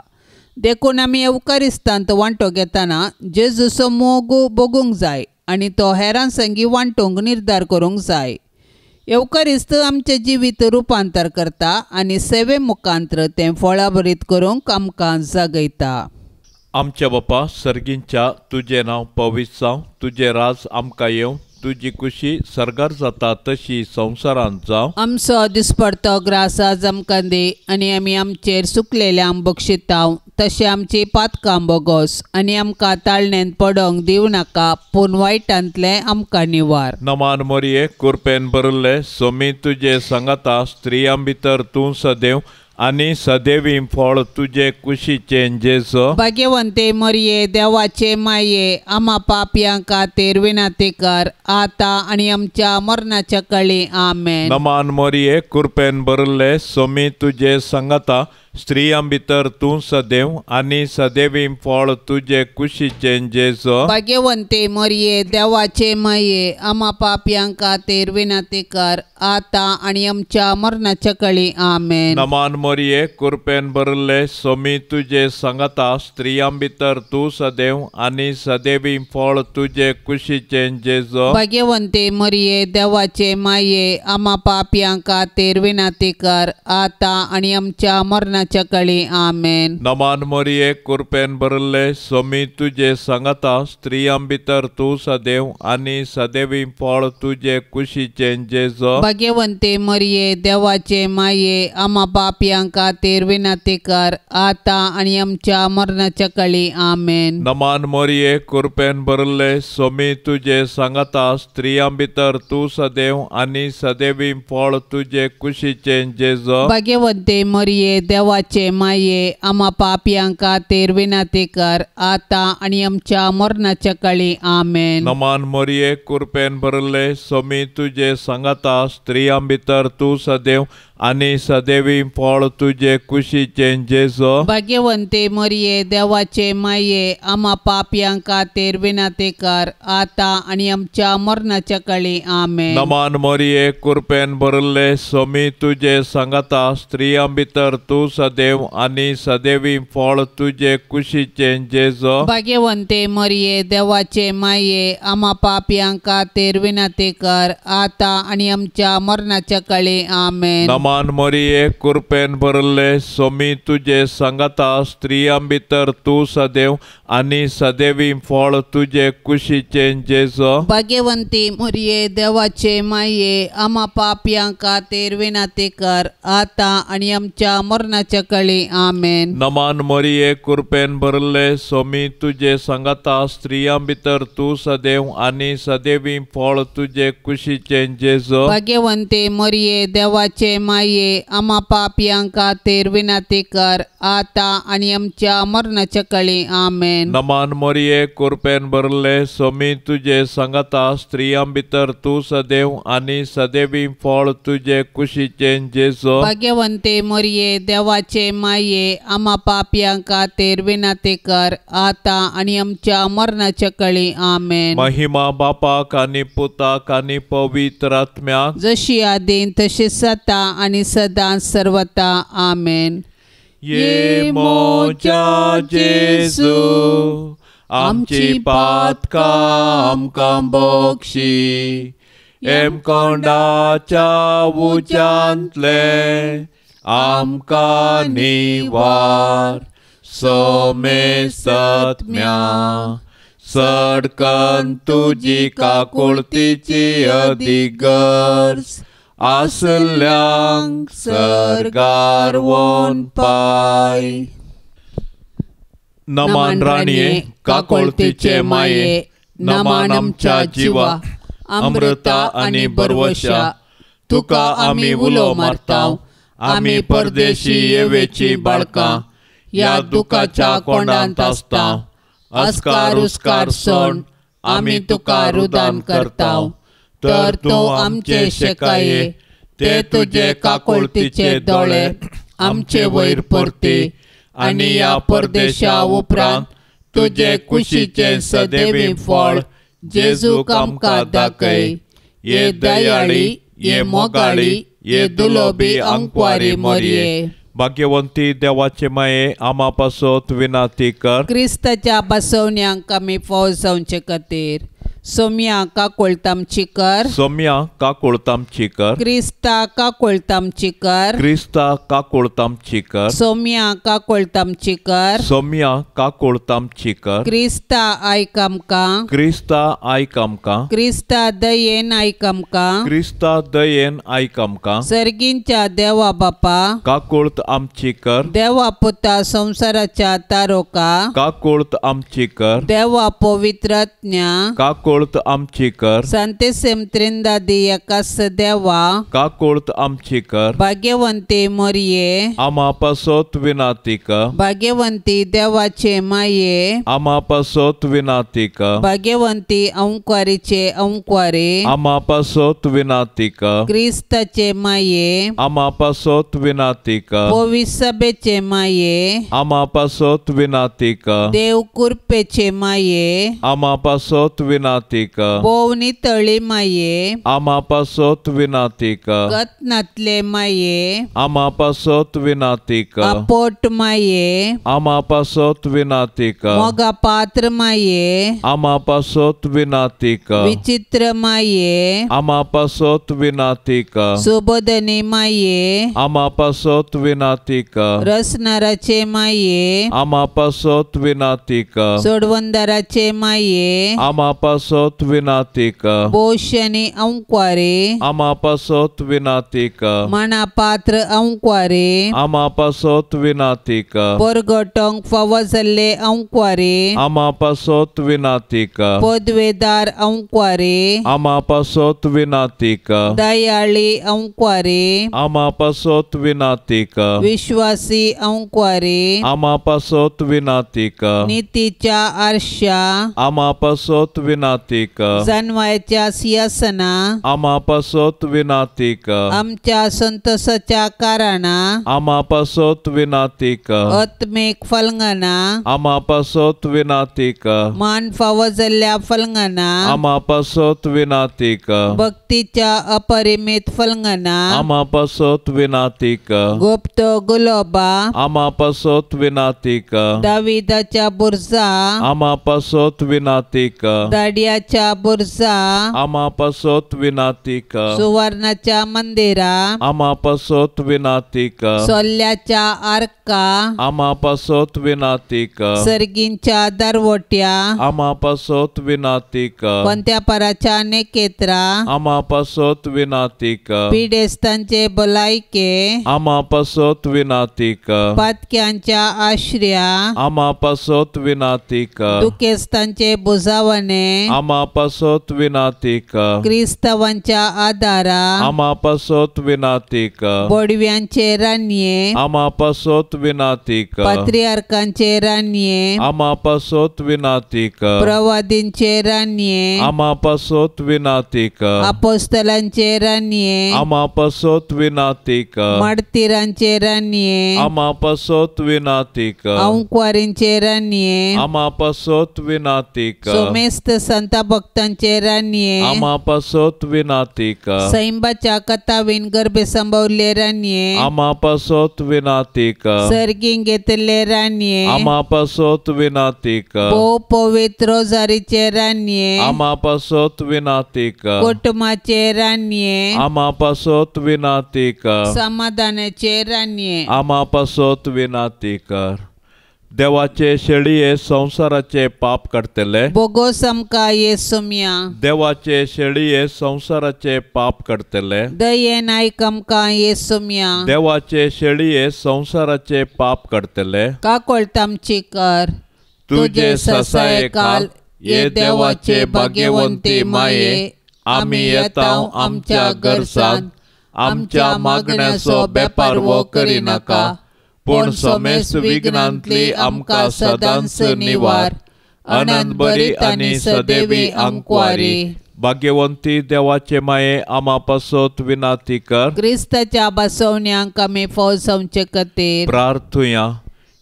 देखून आमी एवकरिस्तांत वांटो घेतना जेजूचो मोग भोगूंक जाय आनी तो हेरां संगी वांटूंक निर्धार करूंक जाय. एवकरिस्त आमचें जिवीत रुपांतर करता आनी सेवे मुखांत्र तें फळाभरीत करूंक आमकां जागयता. आमच्या बापा सर्गींच्या तुजें नांव पवित्र जावं, तुजें राज आमकां येवं, तुजी कुशी सरगार जाता तशी संवसारांत जावं. आमचो दिसपडतो ग्रास आज आमकां दी आनी आमी आमचेर सुकलेले आंब बक्षितांव. तशें आमची पातकां बोगोस आनी आमकां ताळणेंत पडोंक दिवं नाका, पूण वायटांतले आमकां निवार. नमान मोरये कुरपेन बरले सोमी तुजे सांगाता स्त्रियां भितर तूं सदैव आनी सदैवीं फळ तुजे कुशीचें जेजो. भाग्यवंते मरिये देवाचे माये, आम्हा पापयां खातीर विनाती कर, आतां आनी आमच्या मरणाच्या काळी आमेन. नमान मोरये कुरपेन बरले सोमी तुजे सांगाता स्त्रियां भितर तूं सदैव आनी सदैवीं फळ तुजे कुशीचें जेजो. भाग्यवंते मरिये देवाचे माये, आम्हा पापयां खातीर विनाती कर, आतां आनी आमच्या मरणाच्या काळी आमेन. नमान मोरये कुरपेन बरले सोमी तुजे सांगाता स्त्रियां भितर तूं सदैव आनी सदैवीं फळ तुजे कुशीचें जेजो. भाग्यवंते मरिये देवाचे माये, आम्हा पापयां खातीर विनाती कर, आतां आनी आमच्या मरणाच्या काळी आमेन. नमान मोरये कुरपेन बरले सोमी तुजे सांगाता स्त्रियां भितर तूं सदैव आनी सदैवीं फळ तुजे कुशीचें जेजो. भाग्यवंते मरिये देवाचे माये, आम्हा पापयां खातीर विनाती कर, आतां आनी आमच्या मरणाच्या काळी आमेन. नमान मोरये कुरपेन बरले सोमी तुजे सांगाता स्त्रियां भितर तूं सदैव आनी सदैवीं फळ तुजे कुशीचें जेजो. भाग्यवंते मरिये देवाचे माये, आम्हा पापयां खातीर विनाती कर, आतां आनी आमच्या मरणाच्या काळी आमेन. नमान मोरये कुरपेन बरले सोमी तुजे सांगाता स्त्रियां भितर तूं सदैव आनी सदैवीं फळ तुजे कुशीचें जेजो. भाग्यवंते मरिये देवाचे माये, आम्हा पापयां खातीर विनाती कर, आतां आनी आमच्या मरणाच्या काळी आमेन. नमान मोरये कुरपेन बरले सोमी तुजे सांगाता स्त्रियां भितर तूं सदैव आनी सदैवीं फळ तुजे कुशीचें जेजो. भाग्यवंते मरिये देवाचे माये, आम्हा पापयां खातीर विनाती कर, आतां आनी आमच्या मरणाच्या काळी आमेन. नमान मोरये कुरपेन बरले सोमी तुजे सांगाता स्त्रियां भितर तूं सदैव आनी सदैवीं फळ तुजे कुशीचें जेजो. भाग्यवंती मरिये देवाचे माये, आम्हा पापयां खातीर विनाती कर, आतां आनी आमच्या मरणाच्या काळी आमेन. नमान मोरये कुरपेन बरले सोमी तुजे सांगाता स्त्रियां भितर तूं सदैव आनी सदैवीं फळ तुजे कुशीचें जेजो. भाग्यवंते मरिये देवाचे माये, आम्हा पापयां खातीर विनाती कर, आतां आनी आमच्या मरणाच्या काळी आमेन. नमान मोरये कुरपेन बरले सोमी तुजे सांगाता स्त्रियां भितर तूं सदैव आनी सदैवीं फळ तुजे कुशीचें जेजो. भाग्यवंते मरिये देवाचे माये, आम्हा पापयां खातीर विनाती कर, आतां आनी आमच्या मरणाच्या काळी आमेन. महिमा बापाक आनी पुताक आनी पवित्र आत्म्याक, जशी आदीन तशीच आता आनी सदां सर्वता आमेन. ये मोच्या जेजू आमची पातकां आमकां बक्षी, एमकोंडाच्या उच्यांतले आमकां निवार. सोमे सत्म्या सडकन तुजी काकुळतीची अधिगर्ज, आसल्यांक सरगार वोन पाय. नमान राणये काकुळतीचे माये, नमान आमच्या जिवा, अमृता आनी बरवशा, तुका आमी उलो मारताव. आमी परदेशी येवेची बाळकां ह्या दुखाच्या कोंडांत आसताव. अस्कार उस्कार सोड आमी तुका रुदान करताव. तर तूं आमचे शेकाये, ते तुजे काकुळतीचे दोळे आमचे वयर परती, आनी ह्या परदेशा उपरांत तुजे कुशीचें सदैवीं फळ जेजूक आमकां दाखय. ये दयाळी, ये मोगाळी, ये दुलोबी अंकवारी मोरये. भाग्यवंती देवाचे माये, आमा पासत विनाती कर. क्रिस्ताच्या बसवण्यांक आमी फावो जावचे खातीर सोम्या काकोळतामचीकर, सौम्या काकोळतामचीकर, क्रिस्ता काकोळतामचीकर, क्रिस्ता काकोळतामचीकर, सोम्या काकोळतामचीकर, सौम्या काकोळतामचीकर, क्रिस्ता आयकामका, क्रिस्ता आयकामका, क्रिस्ता दयेन आयकामका, क्रिस्ता दयेन आयकामका, सर्गींच्या देवा बापा, काकोळत आमचीकर, देवा पुता संसाराच्या तारोका, काकोळत आमचीकर, देवा पवित्रज्ञा, काकोळत आमचीकर, संतेसेम त्रिंदादी एकास देवा, काकोळत आमचीकर, भाग्यवंती मोरये, आमापासोत विनातिक, भाग्यवंती देवाचे माये, आमापासोत विनातिक, भाग्यवंती अंकुवारीचे अंकुवारे, आमापासोत विनातिक, क्रिस्ताचे माये, आमापासोत विनातिक, पवित्र सभेचे माये, आमापासोत विनातिक, देव कृपेचे माये, आमापासोत विनातिक, बोवनी तळी माये, आमापासोत विनातिक, गतनातले माये, आमापासोत विनातिक, अपोट माये, आमापासोत विनातिक, मोगा पात्र माये, आमापासोत विनातिक, विचित्र माये, आमापासोत विनातिक, सुबोधनी माये, आमापासोत विनातिक, रसनाराचे माये, आमापासोत विनातिक, सोडवंदाराचे माये, आमापासोत विनातिक, बोशनी अंकुवारे, आमापासोत विनातिक, मना पात्र अंकुवारे, आमापासोत विनातिक, परगटोंक फावो जाल्ले अंकुवारे, आमापासोत विनातिक, पदवेदार अंकुवारे, आमापासोत विनातिक, दयाळी अंकुवारे, आमापासोत विनातिक, विश्वासी अंकुवारे, आमापासोत विनातिक, नीतीच्या आरशा, आमापासोत विनातिक, जानवायच्या सिंहासना, आमापासोत विनातिक, आमच्या संतोषाच्या कारणा, आमापासोत विनातिक, आत्मिक फलंगना, आमापासोत विनातिक, मान फावो जाल्ल्या फलंगना, आमापासोत विनातिक, भक्तीच्या अपरिमित फलंगना, आमापासोत विनातिक, गुप्त गुलोबा, आमापासोत विनातिक, दाविदाच्या बुरजा, आमापासोत विनातिक, दाडियाच्या बुरजा, आमापासोत विनातिक, सुवर्णाच्या मंदिरा, आमापासोत विनातिक, सोल्ल्याच्या आर्का, आमापासोत विनातिक, सर्गींच्या दरवट्या, आमापासोत विनातिक, कोणत्यापराच्या नेकेत्रा, आमापासोत विनातिक, पिडेस्तांचे भलायके, आमापासोत विनातिक, पातक्यांच्या आश्रया, आमापासोत विनातिक, दुखेस्तांचे बुजावणे, आमापासोत विनातिक, क्रिस्तवांच्या आदारा, आमापासोत विनातिक, बोडव्यांचे रान्ये, आमापासोत विनातिक, पात्रियार्कांचे रान्ये, आमापासोत विनातिक, प्रवादींचे रान्ये, आमापासोत विनातिक, अपोस्तलांचे रान्ये, आमापासोत विनातिक, माडतीरांचे रान्ये, आमापासोत विनातिक, अंकुवारींचे रान्ये, आमापासोत विनातिक, सोमेस्त संत भक्तांचे रान्ये, आमापासोत विनातिक, सैंबाच्या कथावीन गर्भे संभवले रान्ये, आमापासोत विनातिक, सर्गीं घेतले रान्ये, आमापासोत विनातिक, भोव पवित्र रोजारीचे रान्ये, आमापासोत विनातिक, कुटुंबाचे रान्ये, आमापासोत विनातिक, समाधानाचे रान्ये, आमापासोत विनातिक. देवाचे शेळये संसाराचे पाप करतले, बोगोस आमका येसुम्या, देवाचे शेळये संसाराचे पाप करतले, दयेन आयकमका येसुम्या, देवाचे शेळये संसाराचे पाप करतले, काकोळतामची कर, तुझे ससाये काल, ये देवाचे भाग्यवंती माये, आम्ही येताव आमच्या गरजांत, आमच्या मागण्याचो बेपार वो करी नाका, पूण सोमेस विघ्नांतली आमकां सदांच निवार, अनंत बरी आनी सदैवी अंकुवारी. भाग्यवंती देवाचे माये आमापासोत विनाती कर, क्रिस्ताच्या बसवण्यांक आमी फौजवचे खातीर प्रार्थुया.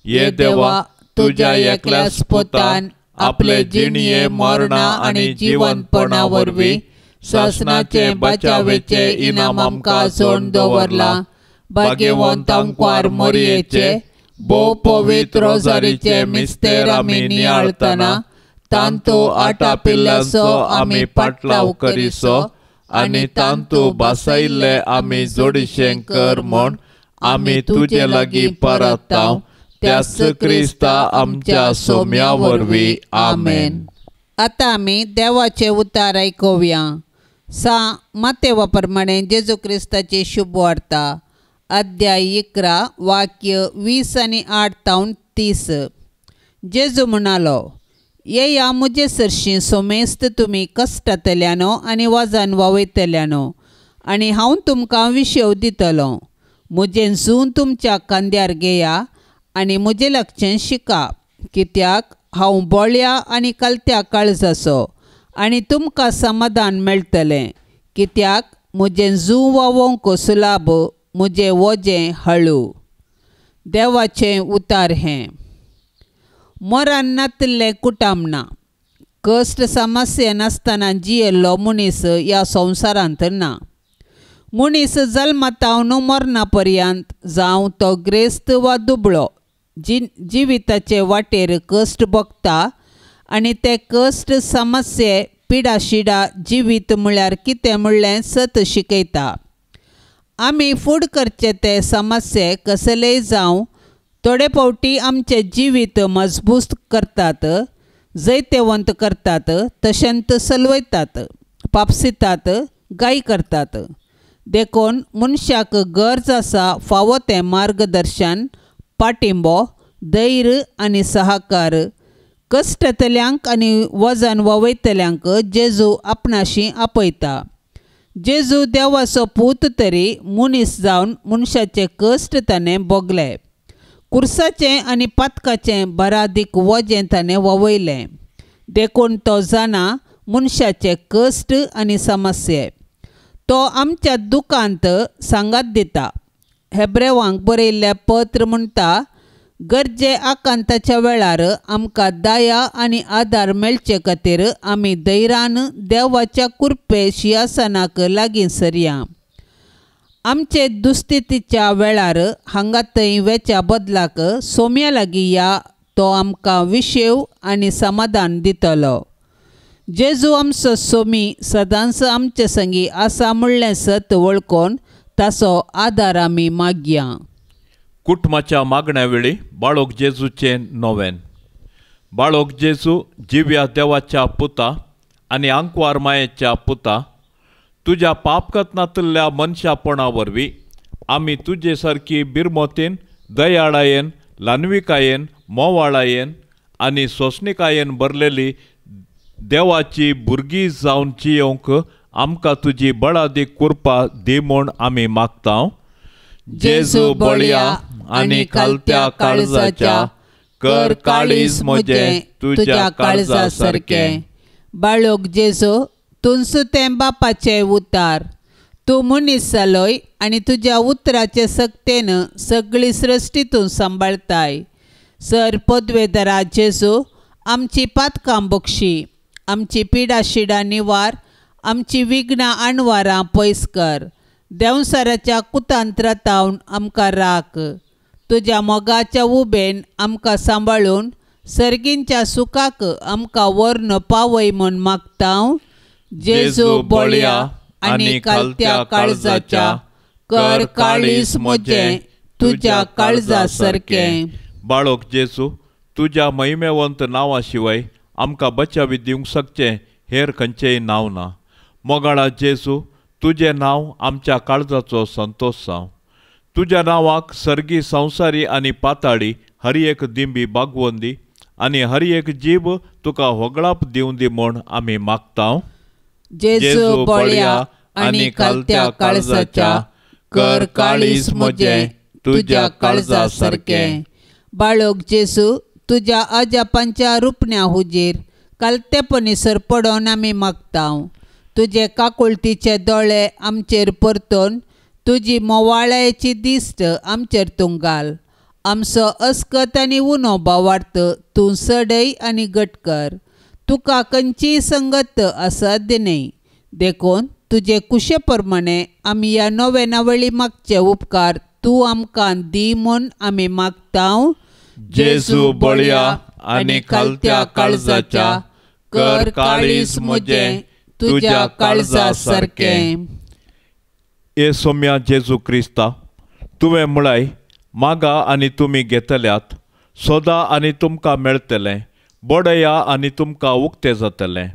ये देवा, तुझ्या एकल्याच पुतान आपले जिणये मरणा आनी जीवनपणा वरवीं शासनाचे बचावेचे इनाम आमकां सोडून दवरला. भाग्यवंत अंकुवार मोरयेचे भोव पवित्र रोजारीचे मिस्तेर आमी नियाळतना तांतू आटापिल्लासो आमी पाटलाव करिसो आनी तांतू बासायल्ले आमी जोडिशें कर म्हूण आमी तुजे लागीं परताव त्याच क्रिस्ता आमच्या सोम्या वरवीं आमेन. आतां आमी देवाचे उतार आयकुया. मातेवा प्रमाणे जेजू क्रिस्ताची शुभ वार्ता अध्याय 11 वाक्य 20 आनी 8 तावन 30. जेजू म्हणालो, येया मुजे सरशी सोमेस्त तुमी कश्टांतल्यानो आनी वाजान वावयतल्यानो आनी हांव तुमकां विशेव दितलो. मुजें जून तुमच्या खांद्यार घेया आनी मुजे लागचें शिका, कित्याक हांव बोळ्या आनी कलत्या काळजाचो आनी तुमकां समाधान मेळटलें. कित्याक मुजें जूं वावोवंक सुलाभ, मुजें वजें हळू. देवाचें उतार हें. मोरान नातिल्लें कुटाम ना. कश्ट समस्या नासतना जियेल्लो मनीस ह्या संवसारांत ना. मनीस जल्मातावन मरणा पर्यंत जावं तो ग्रेस्त वा दुबळो जिविताचे वाटेर कश्ट भोगता आनी ते कश्ट समस्ये पिडाशिडा जिवीत म्हळ्यार कितें म्हणलें सत शिकयता. आमी फूड करचे ते समस्ये कसलेय जावं थोडे फावटी आमचे जिवीत मजबूत करतात, जैतेवंत करतात, तशेंत सलवयतात, पापसितात, गाय करतात. देखून मनशाक गरज आसा फावो तें मार्गदर्शन, पाटिंबो, धैर्य आनी सहकार. कश्टांतल्यांक आनी वजन वावयतल्यांक जेजू आपणाशी आपयता. जेजू देवाचो पूत तरी मनीस जावन मनशाचे कश्ट ताणें भोगले. कुर्साचें आनी पातकाचें बरादीक वजें ताणें वावयलें. देखून तो जाणा मनशाचे कश्ट आनी समस्ये. तो आमच्या दुखांत सांगात दिता. हेब्रेवांक बरयल्लें पत्र म्हणटा, गरजे आकांताच्या वेळार आमकां दया आनी आदार मेळचे खातीर आमी धैर्यान देवाच्या कृपे सिंहासनाक लागीं सरया. आमचे दुस्थितीच्या वेळार हांगा थंय वेच्या बदलाक सोम्या लागीं या, तो आमकां विशेव आनी समाधान दितलो. जेजू आमचो सोमी सदांच आमचे संगी आसा म्हणलें सत वळखून ताचो आदार आमी मागया. कुटुंबाच्या मागण्या वेळी बाळोक जेजूचें नोवेन. बाळोक जेजू जिव्या देवाच्या पुता आनी आंकवार मायेच्या पुता, तुज्या पापकत्नांतल्या मनशापणा वरवीं आमी तुजे सारकी बिरमोतेन, दयाळायेन, ल्हानविकायेन, मोवाळायेन आनी सोंसणिकायेन भरलेली देवाची भुरगीं जावन जियोंक आमकां तुजी बळादीक कृपा दी म्हूण आमी मागतां. जेजू बोळ्या आनी कलत्या काळजाच्या, कर काळीज म्हजें तुज्या काळजा सारकें. बाळोक जेजू, तुमचो तें बापाचें उतार. तूं मनीस जालोय आनी तुज्या उतराचे सक्तेन सगळी सृश्टी तूं सांबाळताय. सर पदवेदरा जेजू, आमची पातकां बक्षी, आमची पिडाशिडा निवार, आमची विघ्नां आणवारां पयस कर. देंवसाराच्या कुतांत्रांतावन आमकां राख. तुज्या मोगाच्या उबेन आमकां सांबाळून सर्गींच्या सुखाक आमकां व्हरून पावय म्हूण मागतां. जेजू बोळ्या आनी कलत्या काळजाच्या, कर काळीज म्हजें तुज्या काळजा सारकें. बाळोक जेजू, तुज्या महिमेवंत नांवा शिवाय आमकां बचावी दिवंक शकचें हेर खंयचेंय नांव ना. मोगाळा जेजू, तुजें नांव आमच्या काळजाचो संतोष जावं. तुज्या नांवाक सर्गी संवसारी आनी पाताळी हर एक दिंबी बागवून दी आनी हर एक जीब तुका होगळाप दिवं दी म्हूण आमी मागतां. जेजू बोळ्या आनी कलत्या काळजाच्या, कर काळीज म्हजें तुज्या काळजा सारकें. बाळोक जेजू, तुज्या अजापांच्या रुपण्या हुजीर कलतेपणी सरपडोवन आमी मागतां. तुजे काकुळतीचे दोळे आमचेर परतून तुजी मोवाळ्याची दिश्ट आमचेर तूं घाल. आमचो अस्कत आनी उनो भावार्थ तूं सडय आनी घट कर. तुका खंयचीय संगत आसत न्ही. देखून तुजे कुशे प्रमाणे आमी ह्या नोवेना वेळी मागचे उपकार तूं आमकां दी म्हूण आमी मागतां. जेजू बोळ्या आनी कलत्या काळजाच्या, कर काळीज म्हजे तुज्या काळजा सारकें. ए सौम्या जेजू क्रिस्ता, तुवें म्हळाय, मागा आनी तुमी घेतल्यात, सोदा आनी तुमकां मेळटलें, बडया आनी तुमकां उक्तें जातलें.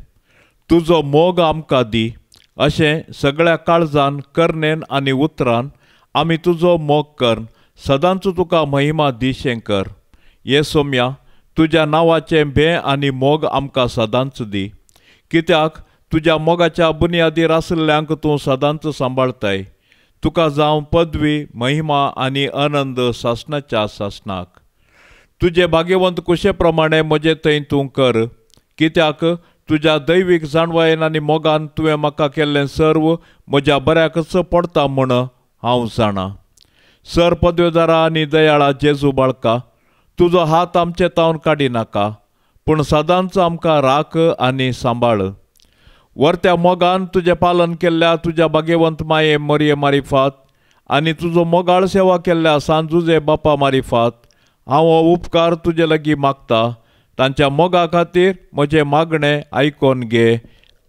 तुजो मोग आमकां दी. अशें सगळ्या काळजान, कर्णेन आनी उतरान आमी तुजो मोग करन सदांच तुका महिमा दिशें कर. हे सौम्या, तुज्या नांवाचें भें आनी मोग आमकां सदांच दी. कित्याक तुज्या मोगाच्या बुनयादीर आसल्ल्यांक तूं सदांच सांबाळताय. तुका जावं पदवी, महिमा आनी आनंद सासणाच्या सासणाक. तुजे भाग्यवंत कुशे प्रमाणे म्हजे थंय तूं कर. कित्याक तुज्या दैवीक जाणवायेन आनी मोगान तुवें म्हाका केल्लें सर्व म्हज्या बऱ्याकच पडटा म्हूण हांव जाणा. सर पदवेदारा आनी दयाळा जेजू बाळका, तुजो हात आमचे तावन काडी नाका, पूण सदांच आमकां राख आनी सांबाळ. वर्त्या मोगान तुजें पालन केल्ल्या तुज्या भाग्यवंत माये मरये मारिफात आनी तुजो मोगाळ सेवा केल्ल्या सांजुजे बापा मारिफात हांव हो उपकार तुजे लागीं मागता. तांच्या मोगा खातीर म्हजें मागणें आयकोन घे.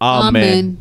आमेन.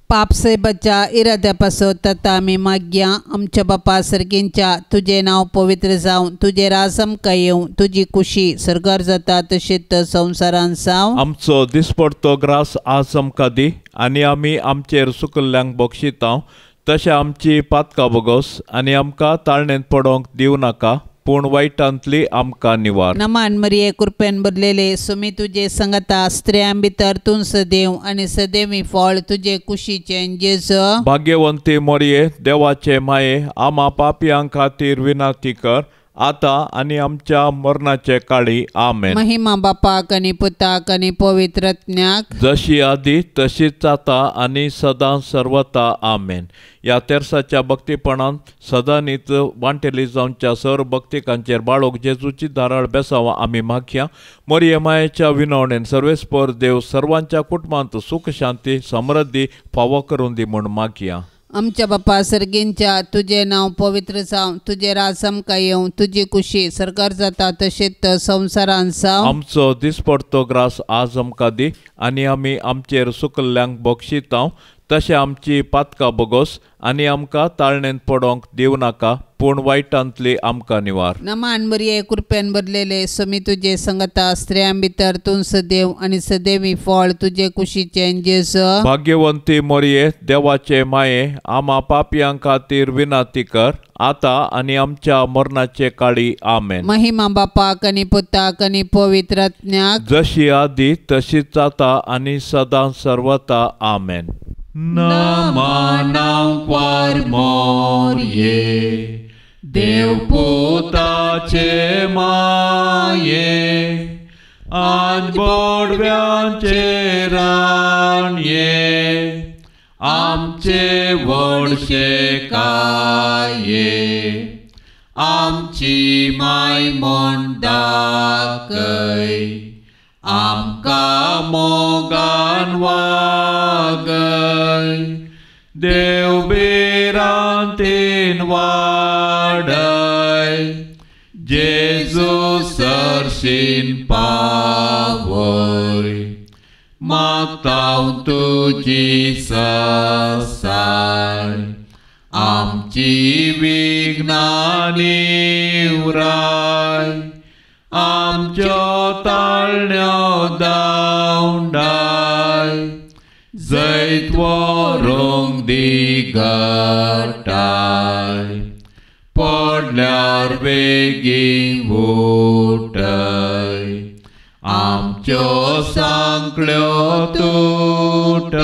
पाप से बच्चा इराद्या पासो तता आमी मागया. आमच्या बापा सर्गींच्या तुजें नांव पवित्र जावं, तुजें राज आमकां येवं, तुजी कुशी सरकार जाता तशीच संवसारान जावं. आमचो दिसपडतो ग्रास आज आमकां दी आनी आमी आमचेर सुकल्ल्यांक बक्षितांव. तशें आमची पातकां बोगोस आनी आमकां ताळणेंत पडोवंक दिवं नाका, पूण वायटांतली आमकां निवार. नमान मरिये कृपेन भरलेले, सुमी तुजे संगता स्त्रियां भितर तूं सदैव आनी सदैवी फळ तुजे कुशीचें जेजू. भाग्यवंती मरिये, देवाचे माये, आमा पापयां खातीर विनाती कर, आता आनी आमच्या मरणाचे काळी. आमेन. महिमा बापाक आनी पुताक आनी पवित्रत्न्याक, जशी आदी तशीच आता आनी सदां सर्वता. आमेन. ह्या तेर्साच्या भक्तीपणान सदांनीच वांटेली जावच्या सर भक्तिकांचेर बाळोक जेजूची धाराळ बेसांवां आमी मागया. मरिये मायेच्या विनवणेन सर्वेस्पर देव सर्वांच्या कुटुंबांत सुख शांती समृद्धी फावो करून दी म्हूण मागया. आमच्या बापा सर्गींच्या तुजें नांव पवित्र जावं, तुजें राज आमकां येवं, तुजी कुशी सरकार जाता तशीच संवसारान जावं. आमचो दिसपडतो ग्रास आज आमकां दी आनी आमी आमचेर सुकल्ल्यांक बक्षितांव. तशें आमची पातकां बोगोस आनी आमकां ताळणेंत पडोवंक दिवं नाका, पूण वायटांतली आमकां निवार. नमान मरिये कृपेन भरलेले, सुमी तुजे संगता स्त्रियां भितर तूं सदैव आनी सदैवी फळ तुजे कुशीचें जेजू. भाग्यवंती मरिये, देवाचे माये, आमा पापयां खातीर विनाती कर, आता आनी आमच्या मरणाचे काळी. आमेन. महिमा बापाक आनी पुताक आनी पवित्रत्न्याक, जशी आदी तशीच आता आनी सदां सर्वता. आमेन. नमानांकवार मोरये, देव पुताचे माये, आज बोडव्यांचे राणये, आमचे व्हडशे काये, आमची माय म्हूण दाखय, आमकां मोगान वागय, देव बेरांतेन वाडय, जेजू सरशीन पावय, मागतां तुजी ससाय, आमची विघ्नां निवराय, आमच्यो ताळण्यो दावंडाय, जैत व्हरोंक दिगटाय, पडल्यार बेगीन उठय, आमच्यो सांकळ्यो तुटय,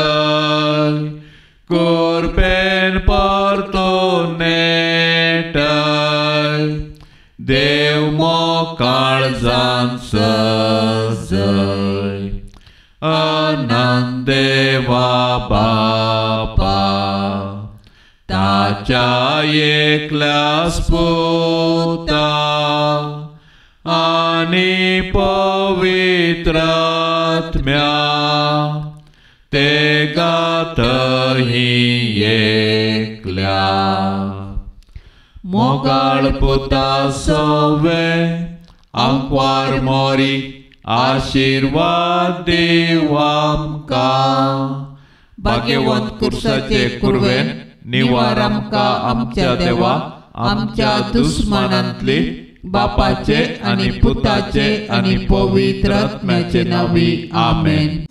कोरपेन परतून नेटय, देव मोकाळजान सजय, आनंदेवा बापा, ताच्या एकल्या पुता आनी पवित्रात्म्या, ते गातही एकल्या. मोगाळ पुता सोवे, आंकवार मोरी आशीर्वाद देव आमकां. भाग्यवंत कुर्साचे कुरवेन निवार आमकां आमच्या देवा, आमच्या दुस्मनांतली बापाचे आनी पुताचे आनी पवित्र आत्म्याचे नांवी. आमेन.